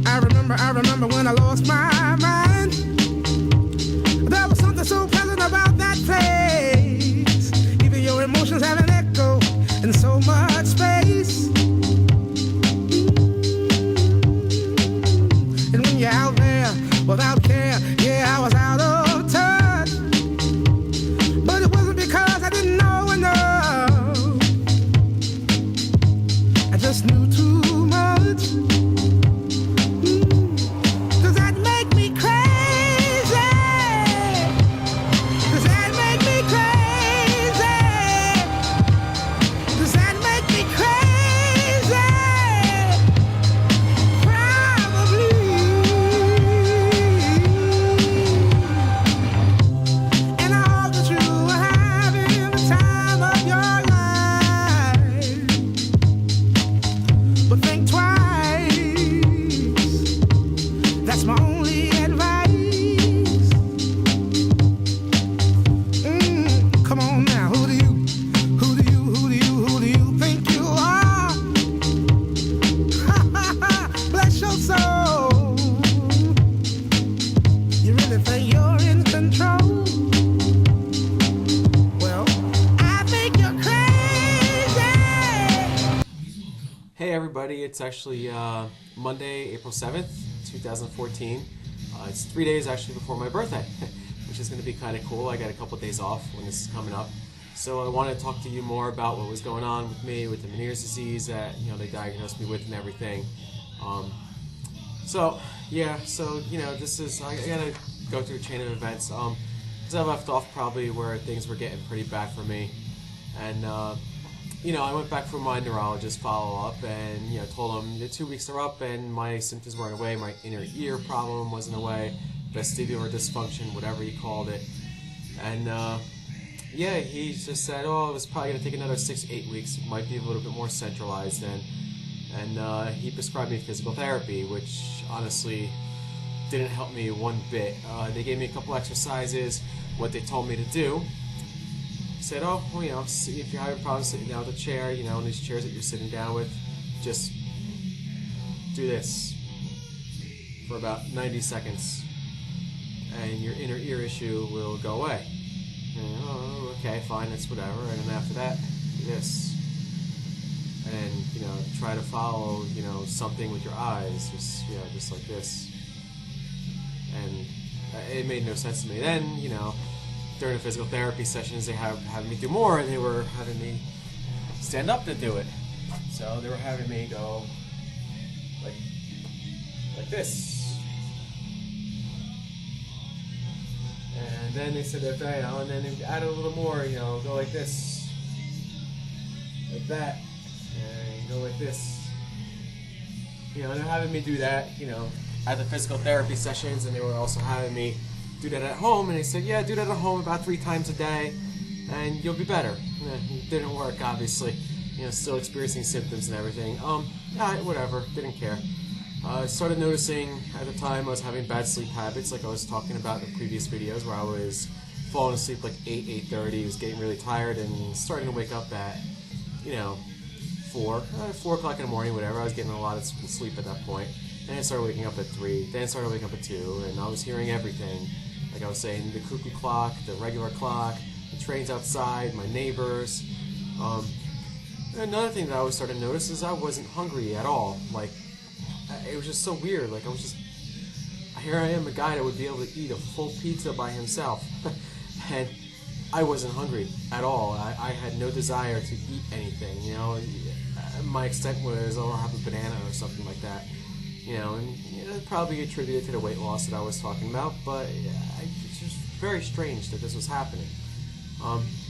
I remember when I lost my mind. There was something so pleasant about that place. Even your emotions have an echo in so much space. And when you're out there without care, yeah, I was out of touch. But it wasn't because I didn't know enough. I just knew too much. Does that make me crazy? Does that make me crazy? Does that make me crazy? Probably. And I hope that you are having the time of your life. But think twice. That's my only advice. Come on now, who do you think you are? Bless your soul. You really think you're in control? Well, I think you're crazy. Hey everybody, it's actually Monday, April 7th, 2014. It's 3 days actually before my birthday, which is going to be kind of cool. I got a couple days off when this is coming up. So I want to talk to you more about what was going on with me with the Meniere's disease that they diagnosed me with and everything. So this is, I got to go through a chain of events. Because I left off probably where things were getting pretty bad for me. And I went back for my neurologist follow-up and, told him the 2 weeks are up and my symptoms weren't away, my inner ear problem wasn't away, vestibular dysfunction, whatever he called it. And, he just said, oh, it was probably going to take another 6 to 8 weeks. It might be a little bit more centralized then. And he prescribed me physical therapy, which honestly didn't help me one bit. They gave me a couple exercises, what they told me to do. Said, oh, well, see if you're having problems sitting down with a chair, in these chairs that you're sitting down with, just do this for about 90 seconds and your inner ear issue will go away. And, oh, okay, fine, that's whatever. And then after that, do this. And, try to follow, something with your eyes, just like this. And it made no sense to me. Then, during the physical therapy sessions, they having me do more, and they were having me stand up to do it. So they were having me go like this. And then they said, okay, and then they added a little more, go like this, like that, and go like this. They're having me do that, at the physical therapy sessions, and they were also having me do that at home, and they said, yeah, do that at home about 3 times a day, and you'll be better. It didn't work, obviously. Still experiencing symptoms and everything. Whatever, didn't care. I started noticing at the time I was having bad sleep habits, like I was talking about in the previous videos, where I was falling asleep like 8:30, was getting really tired, and starting to wake up at, 4 o'clock in the morning, whatever. I was getting a lot of sleep at that point. Then I started waking up at 3, then I started waking up at 2, and I was hearing everything. Like I was saying, the cuckoo clock, the regular clock, the trains outside, my neighbors. Another thing that I always started to notice is I wasn't hungry at all. Like, it was just so weird. Like, here I am, a guy that would be able to eat a full pizza by himself. And I wasn't hungry at all. I had no desire to eat anything, My extent was, I'll have a banana or something like that. Probably attributed to the weight loss that I was talking about, but it's just very strange that this was happening.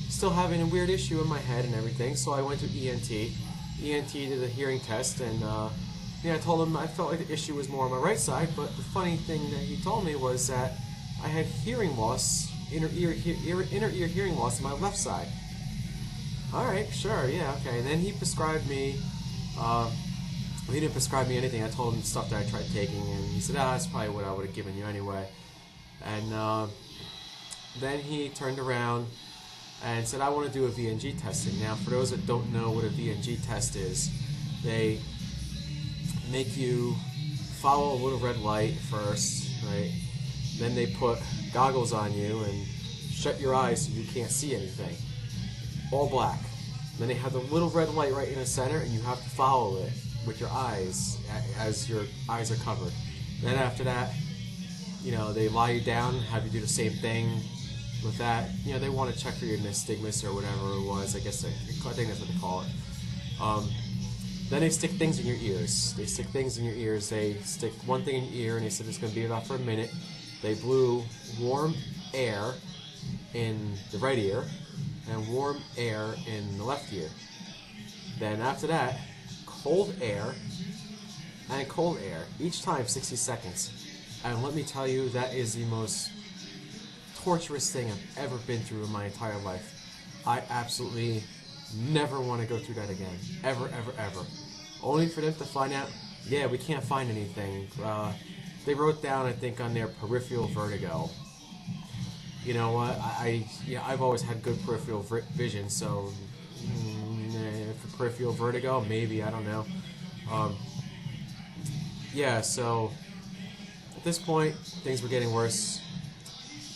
Still having a weird issue in my head and everything, so I went to ENT. ENT did a hearing test, and I told him I felt like the issue was more on my right side, but the funny thing that he told me was that I had hearing loss, inner ear hearing loss on my left side. Alright, sure, yeah, okay. And then he prescribed me, he didn't prescribe me anything. I told him stuff that I tried taking, and he said, that's probably what I would have given you anyway. And then he turned around and said, I want to do a VNG testing. Now, for those that don't know what a VNG test is, they make you follow a little red light first, right? Then they put goggles on you and shut your eyes so you can't see anything. All black. Then they have the little red light right in the center, and you have to follow it with your eyes as your eyes are covered. Then after that, they lie you down, have you do the same thing with that. They want to check for your nystagmus or whatever it was. I think that's what they call it. Then they stick things in your ears. They stick one thing in your ear, and they said it's going to be about for a minute. They blew warm air in the right ear and warm air in the left ear. Then after that, cold air and cold air, each time 60 seconds. And let me tell you, that is the most torturous thing I've ever been through in my entire life. I absolutely never want to go through that again. Ever, ever, ever. Only for them to find out, yeah, we can't find anything. They wrote down, I think, on their peripheral vertigo. You know what? I've always had good peripheral vision, so for peripheral vertigo, maybe, I don't know. So at this point, things were getting worse,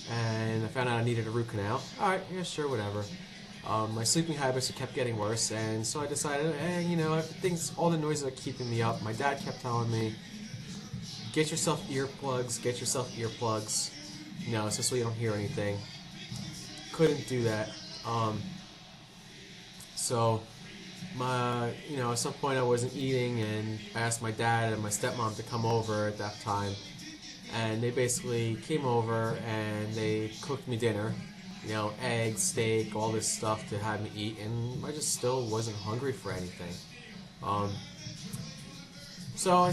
and I found out I needed a root canal. Alright, yeah, sure, whatever. My sleeping habits kept getting worse, and so I decided, all the noises are keeping me up. My dad kept telling me, get yourself earplugs, it's just so you don't hear anything. Couldn't do that. So at some point I wasn't eating, and I asked my dad and my stepmom to come over at that time, and they basically came over and they cooked me dinner, eggs, steak, all this stuff to have me eat, and I just still wasn't hungry for anything. So I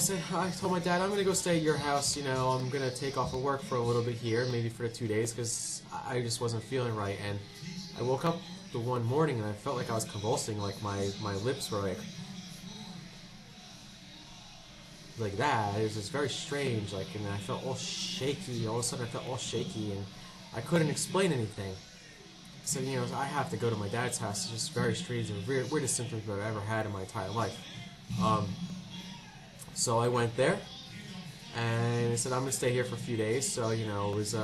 told my dad, I'm going to go stay at your house, I'm going to take off of work for a little bit here, maybe for the 2 days, because I just wasn't feeling right. And I woke up the one morning and I felt like I was convulsing, like my lips were like that. It was just very strange, and I felt all shaky. All of a sudden I felt all shaky, and I couldn't explain anything. So, I have to go to my dad's house. It's just very strange and weirdest symptoms I've ever had in my entire life. So I went there, and I said, I'm going to stay here for a few days. So, it was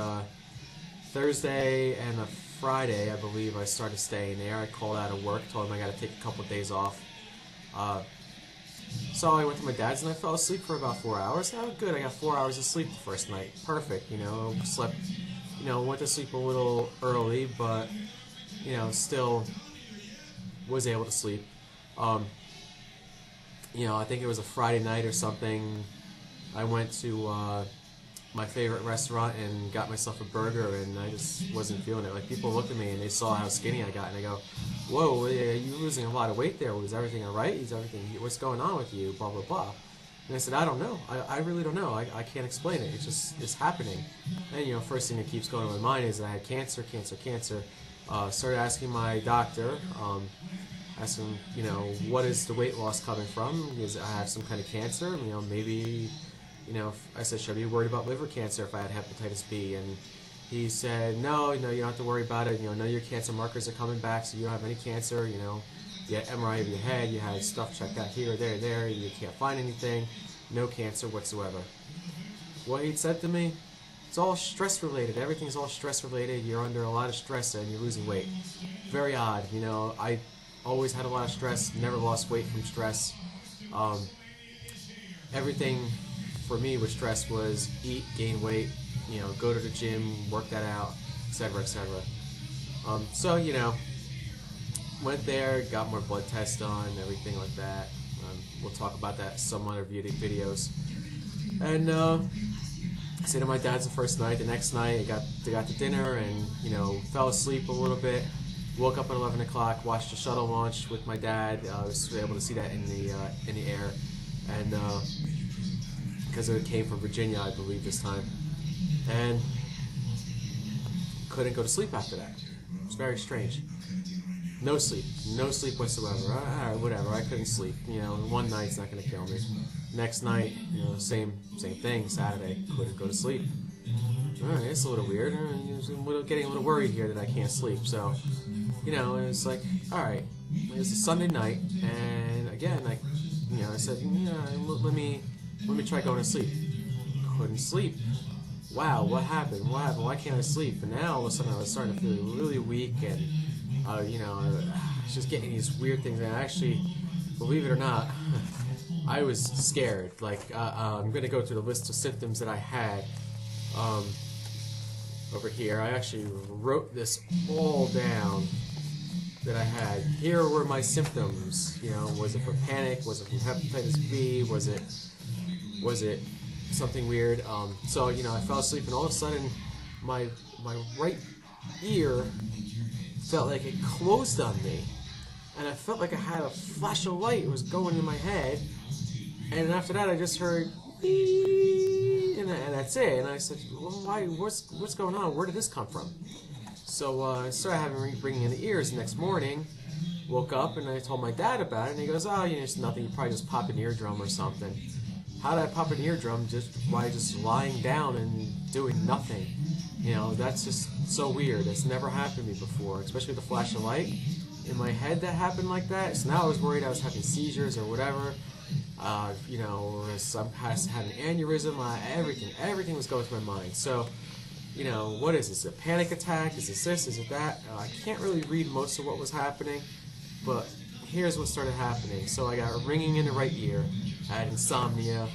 Thursday and a Friday, I believe, I started staying there. I called out of work, told him I got to take a couple of days off. So I went to my dad's, and I fell asleep for about 4 hours. Oh, good, I got 4 hours of sleep the first night. Perfect, slept, went to sleep a little early, but, still was able to sleep. I think it was a Friday night or something. I went to my favorite restaurant and got myself a burger, and I just wasn't feeling it. Like, people looked at me and they saw how skinny I got, and they go, "Whoa, you're losing a lot of weight there. Was everything all right? What's going on with you? Blah blah blah." And I said, "I don't know. I really don't know. I can't explain it. It's happening." And first thing that keeps going to my mind is that I had cancer. Started asking my doctor. Asked him, what is the weight loss coming from? Because I have some kind of cancer. Maybe, I said, should I be worried about liver cancer if I had hepatitis B? And he said, no, you don't have to worry about it. None of your cancer markers are coming back, so you don't have any cancer. You had MRI of your head, you had stuff checked out here, there, you can't find anything. No cancer whatsoever. What he said to me, it's all stress related. Everything's all stress related. You're under a lot of stress and you're losing weight. Very odd. I always had a lot of stress, never lost weight from stress. Everything for me with stress was eat, gain weight, go to the gym, work that out, etc., etc. Went there, got more blood tests done, everything like that. We'll talk about that in some other videos. And I stayed at my dad's the first night. The next night, I got to dinner and fell asleep a little bit. Woke up at 11 o'clock, watched the shuttle launch with my dad. I was able to see that in the air, and because it came from Virginia, I believe this time, and couldn't go to sleep after that. It was very strange. No sleep whatsoever. All right, whatever. I couldn't sleep. One night's not going to kill me. Next night, same thing. Saturday, couldn't go to sleep. All right, it's a little weird. I'm getting a little worried here that I can't sleep. So, it was like, all right. It was a Sunday night, and again, I said, let me Let me try going to sleep. Couldn't sleep. Wow, what happened? What happened? Why can't I sleep? And now all of a sudden I was starting to feel really weak, and I was just getting these weird things. And actually, believe it or not, I was scared. Like, I'm going to go through the list of symptoms that I had over here. I actually wrote this all down that I had. Here were my symptoms. Was it for panic? Was it from hepatitis B? Was it something weird? So I fell asleep, and all of a sudden, my right ear felt like it closed on me, and I felt like I had a flash of light. It was going in my head, and after that, I just heard, and that's it. And I said, well, why? What's going on? Where did this come from? So I started having ringing in the ears the next morning. Woke up and I told my dad about it, and he goes, "Oh, it's nothing. You probably just pop an eardrum or something." How did I pop an eardrum just by just lying down and doing nothing? That's just so weird. It's never happened to me before, especially with the flash of light in my head that happened like that. So now I was worried I was having seizures or whatever. Or some past had an aneurysm. Everything was going through my mind. So, what is this? A panic attack? Is this? Is it that? I can't really read most of what was happening, but here's what started happening. So I got ringing in the right ear. I had insomnia.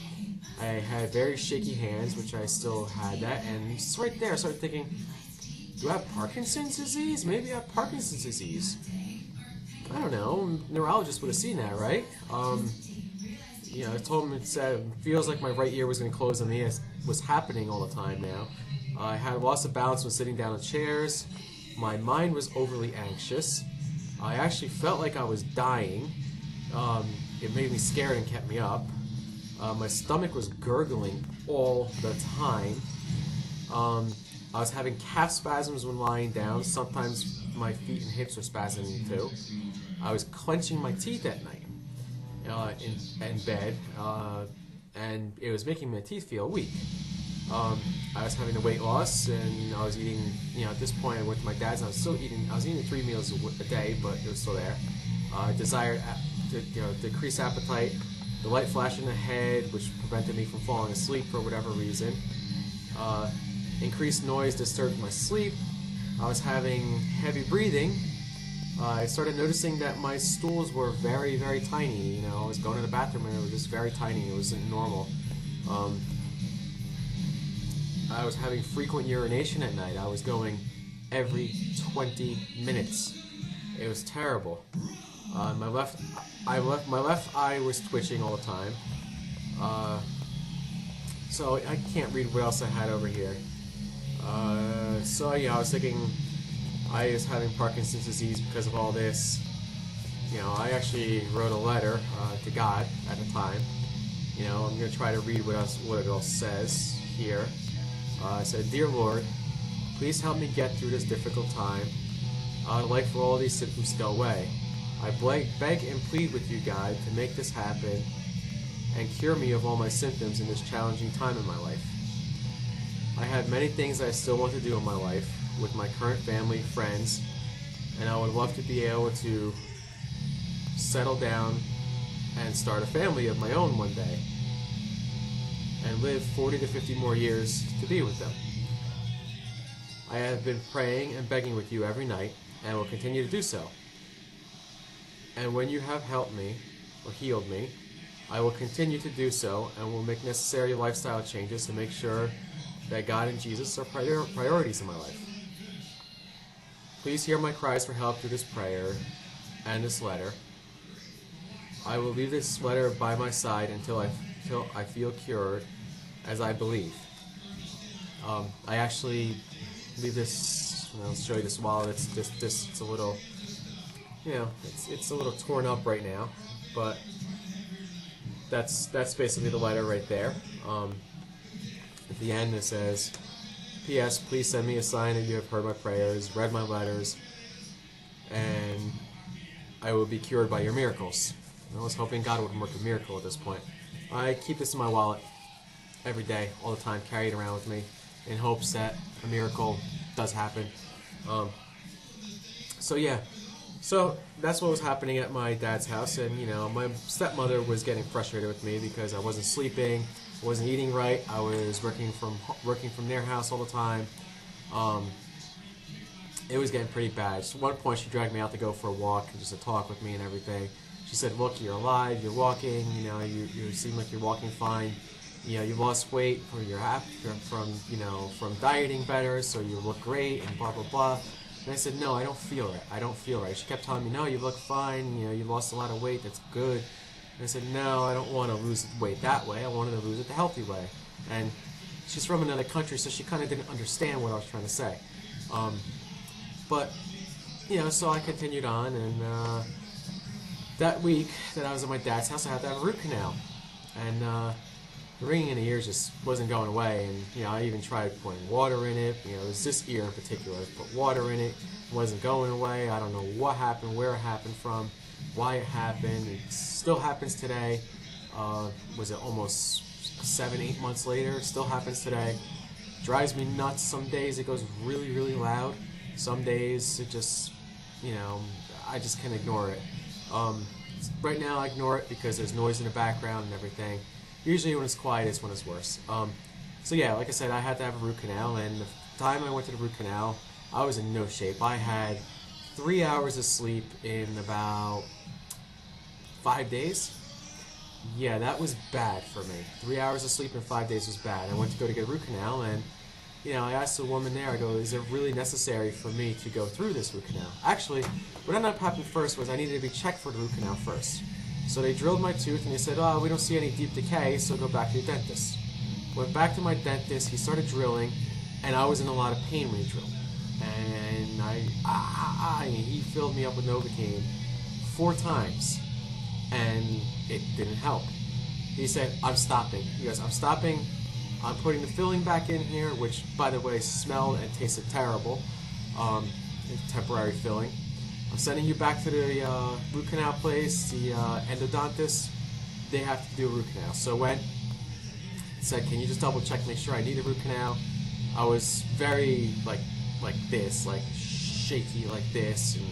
I had very shaky hands, which I still had that. And just right there, I started thinking, do I have Parkinson's disease? Maybe I have Parkinson's disease. I don't know. Neurologist would have seen that, right? I told him it feels like my right ear was going to close on me. It was happening all the time now. I had lost of balance when sitting down in chairs. My mind was overly anxious. I actually felt like I was dying. It made me scared and kept me up. My stomach was gurgling all the time. I was having calf spasms when lying down. Sometimes my feet and hips were spasming too. I was clenching my teeth at night in bed, and it was making my teeth feel weak. I was having a weight loss, and I was eating, at this point I went to my dad's, and I was eating 3 meals a day, but it was still there. Desired decreased appetite, the light flash in the head, which prevented me from falling asleep for whatever reason. Increased noise disturbed my sleep. I was having heavy breathing. I started noticing that my stools were very, very tiny. I was going to the bathroom and it was just very tiny. It wasn't normal. I was having frequent urination at night. I was going every 20 minutes. It was terrible. My left eye was twitching all the time. So I can't read what else I had over here. I was thinking I was having Parkinson's disease because of all this. I actually wrote a letter to God at the time. I'm going to try to read what it all says here. I said, "Dear Lord, please help me get through this difficult time. I would like for all these symptoms to go away. I beg and plead with you, God, to make this happen and cure me of all my symptoms in this challenging time in my life. I have many things I still want to do in my life with my current family, friends, and I would love to be able to settle down and start a family of my own one day and live 40 to 50 more years to be with them. I have been praying and begging with you every night and will continue to do so. And when you have helped me or healed me, I will continue to do so and will make necessary lifestyle changes to make sure that God and Jesus are priorities in my life. Please hear my cries for help through this prayer and this letter. I will leave this letter by my side until I feel cured, as I believe." I actually leave this. I'll show you this wallet. It's a little, it's a little torn up right now, but that's basically the letter right there. At the end it says, "P.S. Please send me a sign that you have heard my prayers, read my letters, and I will be cured by your miracles." I was hoping God would work a miracle at this point. I keep this in my wallet every day, all the time, carry it around with me in hopes that a miracle does happen. So that's what was happening at my dad's house, and my stepmother was getting frustrated with me because I wasn't sleeping, wasn't eating right. I was working from their house all the time. It was getting pretty bad. So at one point, she dragged me out to go for a walk and just to talk with me and everything. She said, "Look, you're alive. You're walking. You seem like you're walking fine. You lost weight from dieting better, so you look great and blah blah blah." And I said, "No, I don't feel right. I don't feel right." She kept telling me, "No, you look fine. You lost a lot of weight. That's good." And I said, "No, I don't want to lose weight that way. I wanted to lose it the healthy way." And she's from another country, so she kind of didn't understand what I was trying to say. But so I continued on, and that week that I was at my dad's house, I had to have a root canal, and the ringing in the ears just wasn't going away. And I even tried putting water in it. It was this ear in particular. I put water in it, it wasn't going away. I don't know what happened, where it happened from, why it happened. It still happens today. Was it almost 7-8 months later? It still happens today. Drives me nuts. Some days it goes really, really loud. Some days it just, I just can't ignore it. Right now I ignore it because there's noise in the background and everything. Usually when it's quiet is when it's worse. So yeah, like I said, I had to have a root canal, and the time I went to the root canal, I was in no shape. I had 3 hours of sleep in about 5 days. Yeah, that was bad for me. 3 hours of sleep in 5 days was bad. I went to go to get a root canal, and I asked the woman there, I go, "Is it really necessary for me to go through this root canal?" Actually, what ended up happening first was I needed to be checked for the root canal first. So they drilled my tooth, and they said, "Oh, we don't see any deep decay, so go back to your dentist." Went back to my dentist, he started drilling, and I was in a lot of pain when he drilled. And he filled me up with Novocaine 4 times, and it didn't help. He said, "I'm stopping." He goes, "I'm stopping. I'm putting the filling back in here," which, by the way, smelled and tasted terrible. Temporary filling. "I'm sending you back to the root canal place, the endodontist. They have to do a root canal." So went, said, "Can you just double check, make sure I need a root canal?" I was very like this, like shaky like this, and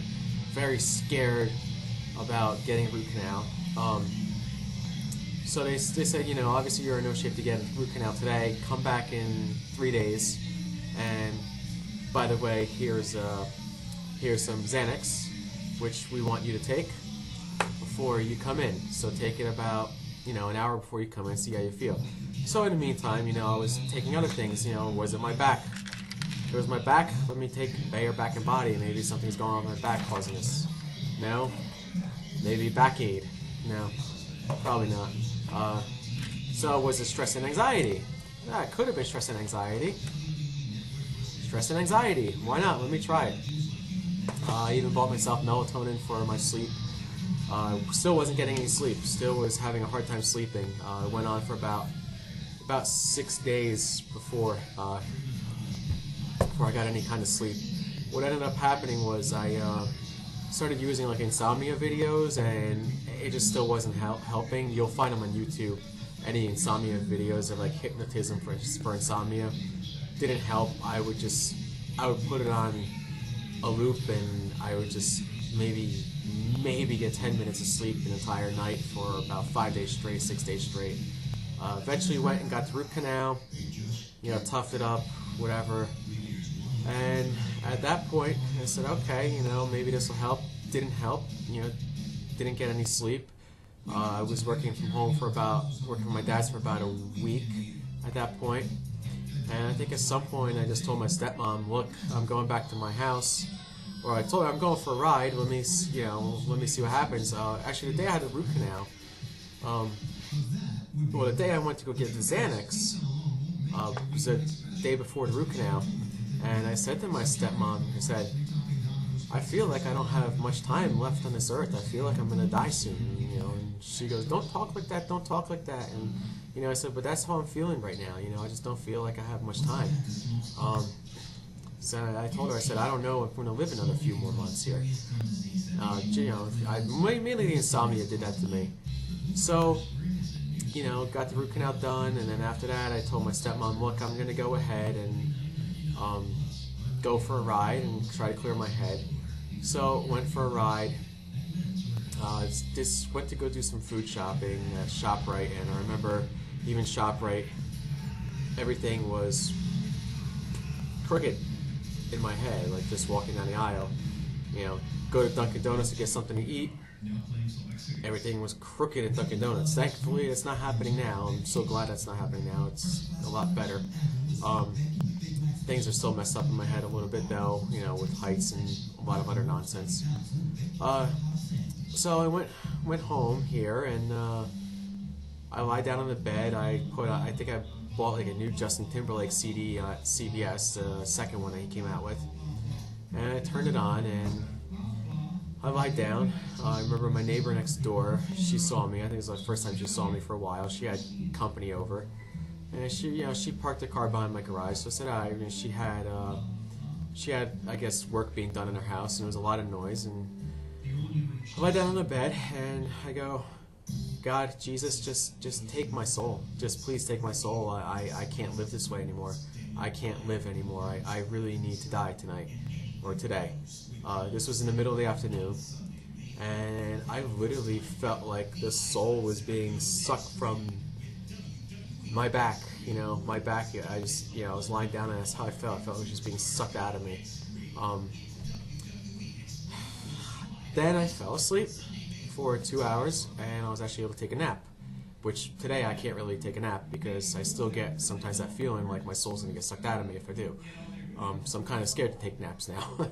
very scared about getting a root canal. So they said, obviously you're in no shape to get a root canal today. Come back in 3 days, and by the way, here's some Xanax, which we want you to take before you come in. So take it about an hour before you come in, see how you feel. So in the meantime, I was taking other things. Was it my back? If it was my back, let me take Bayer Back and Body. Maybe something's going on with my back causing this. No? Maybe back aid. No, probably not. So was it stress and anxiety? Yeah, it could have been stress and anxiety. Stress and anxiety. Why not? Let me try it. I even bought myself melatonin for my sleep. Still wasn't getting any sleep. Still was having a hard time sleeping. It went on for about 6 days before I got any kind of sleep. What ended up happening was I started using insomnia videos, and it just still wasn't helping. You'll find them on YouTube. Any insomnia videos of hypnotism for insomnia didn't help. I would put it on a loop, and I would just maybe get 10 minutes of sleep an entire night for about 5 days straight, 6 days straight. Eventually went and got the root canal, toughed it up, whatever. And at that point, I said, okay, maybe this will help. Didn't help, didn't get any sleep. I was working from my dad's for about a week at that point. And I think at some point I just told my stepmom, "Look, I'm going back to my house." Or I told her, "I'm going for a ride. Let me see what happens." Actually, the day I had the root canal, the day I went to go get the Xanax, was the day before the root canal. And I said to my stepmom, I said, "I feel like I don't have much time left on this earth. I feel like I'm going to die soon." And she goes, "Don't talk like that. Don't talk like that." And, I said, "But that's how I'm feeling right now. I just don't feel like I have much time." So I told her, I said, "I don't know if we're going to live another few more months here." Mainly the insomnia did that to me. So, got the root canal done, and then after that, I told my stepmom, "Look, I'm going to go ahead and go for a ride and try to clear my head." So went for a ride. Just went to go do some food shopping at ShopRite, and I remember even ShopRite, everything was crooked in my head, like just walking down the aisle. You know, go to Dunkin' Donuts to get something to eat. Everything was crooked at Dunkin' Donuts. Thankfully, it's not happening now. I'm so glad that's not happening now. It's a lot better. Things are still messed up in my head a little bit though, you know, with heights and a lot of other nonsense. So I went home here, and I lie down on the bed. I think I bought like a new Justin Timberlake CD at CVS, the second one that he came out with, and I turned it on, and I lie down. I remember my neighbor next door. She saw me. I think it was the first time she saw me for a while. She had company over, and she parked the car behind my garage. So I said hi. And she had I guess work being done in her house, and there was a lot of noise. And I lie down on the bed, and I go, God, Jesus, just take my soul. Just please take my soul. I can't live this way anymore. I can't live anymore. I really need to die tonight or today. This was in the middle of the afternoon, and I literally felt like the soul was being sucked from my back. You know, my back. I was lying down, and that's how I felt. I felt it was just being sucked out of me. Then I fell asleep for 2 hours, and I was actually able to take a nap, which today I can't really take a nap because I still get sometimes that feeling like my soul's going to get sucked out of me if I do. So I'm kind of scared to take naps now,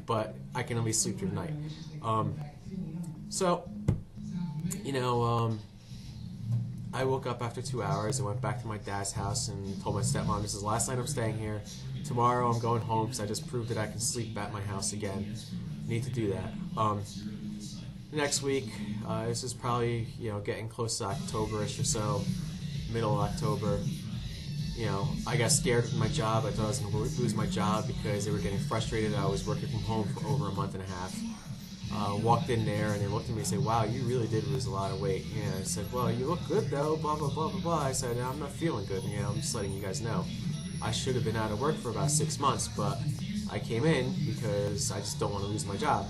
but I can at least sleep through the night. I woke up after 2 hours and went back to my dad's house and told my stepmom, this is the last night I'm staying here. Tomorrow I'm going home because I just proved that I can sleep at my house again. Need to do that. Next week, this is probably, getting close to October-ish or so, middle of October. I got scared of my job. I thought I was going to lose my job because they were getting frustrated. I was working from home for over a month and a half. Walked in there, and they looked at me and said, wow, you really did lose a lot of weight. I said, well, you look good though, blah, blah, blah, blah, blah. I said, I'm not feeling good. I'm just letting you guys know. I should have been out of work for about 6 months, but I came in because I just don't want to lose my job.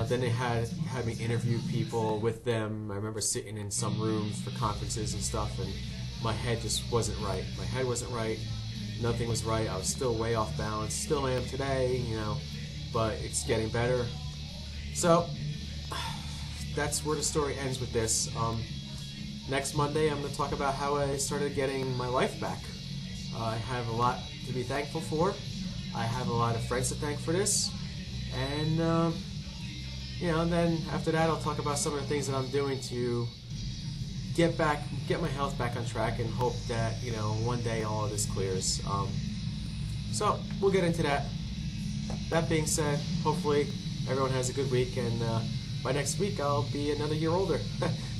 Then they had me interview people with them. I remember sitting in some rooms for conferences and stuff, and my head just wasn't right. My head wasn't right. Nothing was right. I was still way off balance. Still am today, but it's getting better. So that's where the story ends with this. Next Monday, I'm going to talk about how I started getting my life back. I have a lot to be thankful for. I have a lot of friends to thank for this. And, then after that, I'll talk about some of the things that I'm doing to get my health back on track and hope that, one day all of this clears. So we'll get into that. That being said, hopefully everyone has a good week, and by next week I'll be another year older.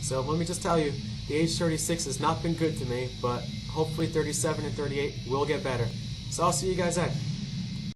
So let me just tell you, the age 36 has not been good to me, but hopefully 37 and 38 will get better. So I'll see you guys then.